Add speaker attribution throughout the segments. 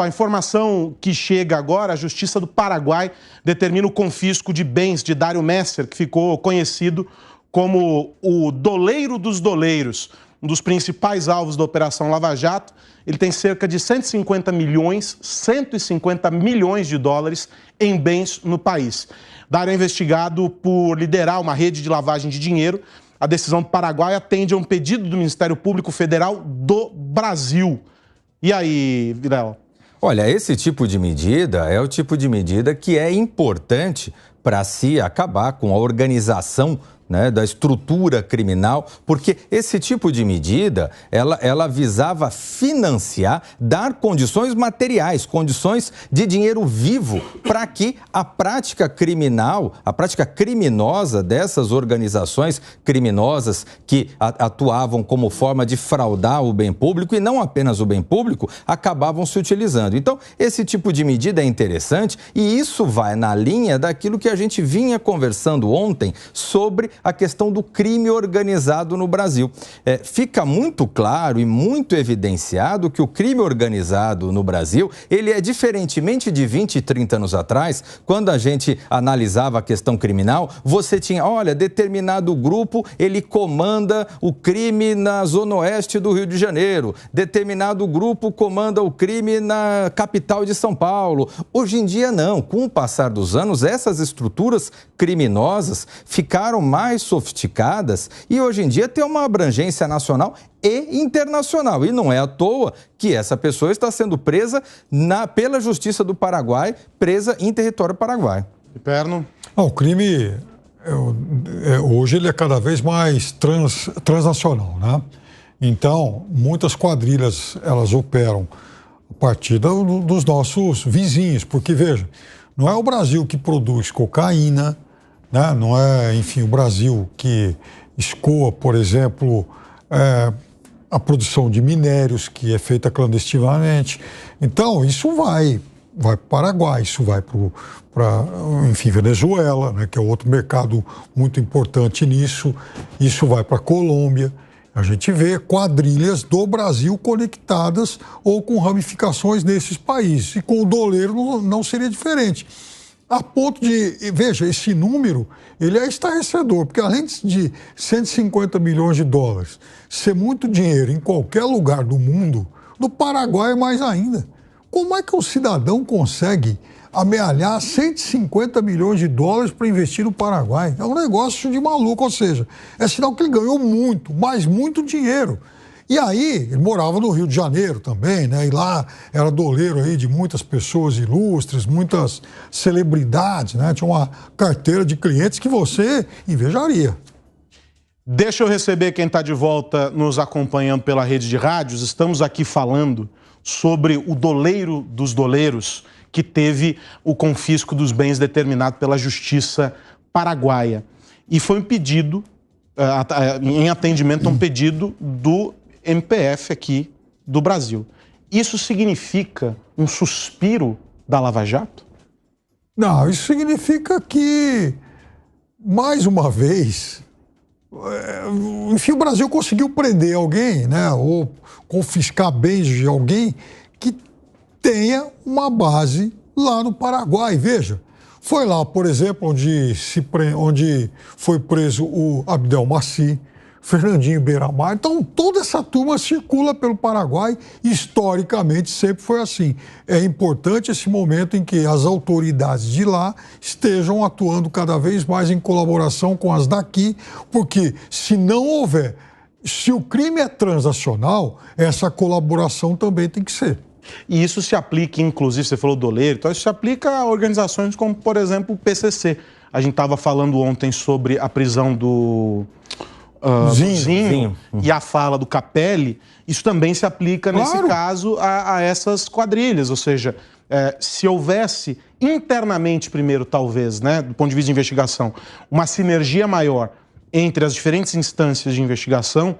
Speaker 1: A informação que chega agora, a Justiça do Paraguai determina o confisco de bens de Dário Messer, que ficou conhecido como o doleiro dos doleiros, um dos principais alvos da Operação Lava Jato. Ele tem cerca de 150 milhões de dólares em bens no país. Dário é investigado por liderar uma rede de lavagem de dinheiro. A decisão do Paraguai atende a um pedido do Ministério Público Federal do Brasil. E aí, Vilela?
Speaker 2: Olha, esse tipo de medida é o tipo de medida que é importante para se acabar com a organização, né, da estrutura criminal, porque esse tipo de medida, ela visava financiar, dar condições materiais, condições de dinheiro vivo para que a prática criminal, a prática criminosa dessas organizações criminosas que atuavam como forma de fraudar o bem público e não apenas o bem público, acabavam se utilizando. Então, esse tipo de medida é interessante e isso vai na linha daquilo que a gente vinha conversando ontem sobre a questão do crime organizado no Brasil. Fica muito claro e muito evidenciado que o crime organizado no Brasil, ele é diferentemente de 20 e 30 anos atrás, quando a gente analisava a questão criminal, você tinha, olha, determinado grupo, ele comanda o crime na zona oeste do Rio de Janeiro, determinado grupo comanda o crime na capital de São Paulo. Hoje em dia não, com o passar dos anos, essas estruturas criminosas ficaram mais sofisticadas e hoje em dia tem uma abrangência nacional e internacional. E não é à toa que essa pessoa está sendo presa pela Justiça do Paraguai, presa em território paraguaio.
Speaker 1: Perno?
Speaker 3: O crime, hoje, ele é cada vez mais transnacional, né? Então, muitas quadrilhas, elas operam a partir dos nossos vizinhos, porque, veja, não é o Brasil que produz cocaína, né? Não é, enfim, o Brasil que escoa, por exemplo, a produção de minérios, que é feita clandestinamente. Então, isso vai para o Paraguai, isso vai para, enfim, Venezuela, né, que é outro mercado muito importante nisso, isso vai para a Colômbia. A gente vê quadrilhas do Brasil conectadas ou com ramificações nesses países. E com o doleiro não seria diferente. A ponto de, veja, esse número, ele é estarrecedor, porque além de 150 milhões de dólares ser muito dinheiro em qualquer lugar do mundo, no Paraguai mais ainda. Como é que um cidadão consegue amealhar 150 milhões de dólares para investir no Paraguai? É um negócio de maluco, ou seja, é sinal que ele ganhou muito, mas muito dinheiro. E aí, ele morava no Rio de Janeiro também, né? E lá era doleiro aí de muitas pessoas ilustres, muitas celebridades, né? Tinha uma carteira de clientes que você invejaria.
Speaker 1: Deixa eu receber quem está de volta nos acompanhando pela rede de rádios. Estamos aqui falando sobre o doleiro dos doleiros, que teve o confisco dos bens determinado pela Justiça paraguaia. E foi um pedido, em atendimento a um pedido do MPF aqui do Brasil. Isso significa um suspiro da Lava Jato?
Speaker 3: Não, isso significa que, mais uma vez, enfim, o Brasil conseguiu prender alguém, né, ou confiscar bens de alguém que tenha uma base lá no Paraguai. Veja, foi lá, por exemplo, onde foi preso o Abdel Maci, Fernandinho Beiramar. Então, toda essa turma circula pelo Paraguai, historicamente sempre foi assim. É importante esse momento em que as autoridades de lá estejam atuando cada vez mais em colaboração com as daqui, porque se não houver, se o crime é transacional, essa colaboração também tem que ser.
Speaker 1: E isso se aplica, inclusive, você falou doleiro, então isso se aplica a organizações como, por exemplo, o PCC. A gente estava falando ontem sobre a prisão do Zinho e a fala do Capelli. Isso também se aplica, claro, nesse caso, a essas quadrilhas. Ou seja, se houvesse internamente, primeiro, talvez, né, do ponto de vista de investigação, uma sinergia maior entre as diferentes instâncias de investigação,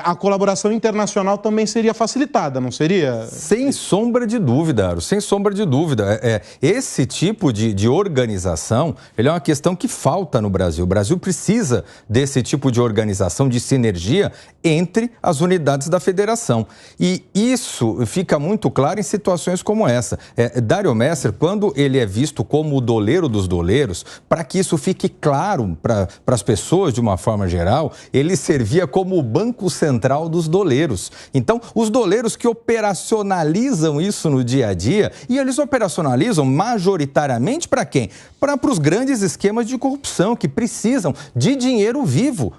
Speaker 1: a colaboração internacional também seria facilitada, não seria?
Speaker 2: Sem sombra de dúvida, Aro, sem sombra de dúvida. Esse tipo de organização, ele é uma questão que falta no Brasil. O Brasil precisa desse tipo de organização, de sinergia entre as unidades da federação. E isso fica muito claro em situações como essa. Dário Messer, quando ele é visto como o doleiro dos doleiros, para que isso fique claro para as pessoas de uma forma geral, ele servia como o banco central dos doleiros. Então, os doleiros que operacionalizam isso no dia a dia, e eles operacionalizam majoritariamente para quem? Para os grandes esquemas de corrupção que precisam de dinheiro vivo.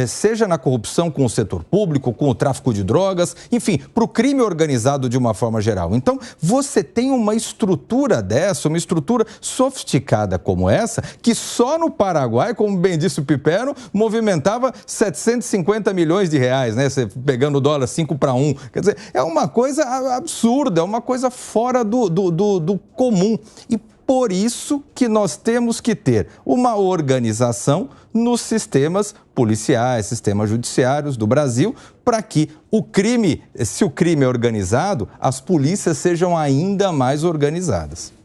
Speaker 2: Seja na corrupção com o setor público, com o tráfico de drogas, enfim, para o crime organizado de uma forma geral. Então, você tem uma estrutura dessa, uma estrutura sofisticada como essa, que só no Paraguai, como bem disse o Pipero, movimentava 750 milhões de reais, né? Você pegando o dólar 5-1. Quer dizer, é uma coisa absurda, é uma coisa fora do comum. E por isso que nós temos que ter uma organização nos sistemas policiais, sistemas judiciários do Brasil, para que o crime, se o crime é organizado, as polícias sejam ainda mais organizadas.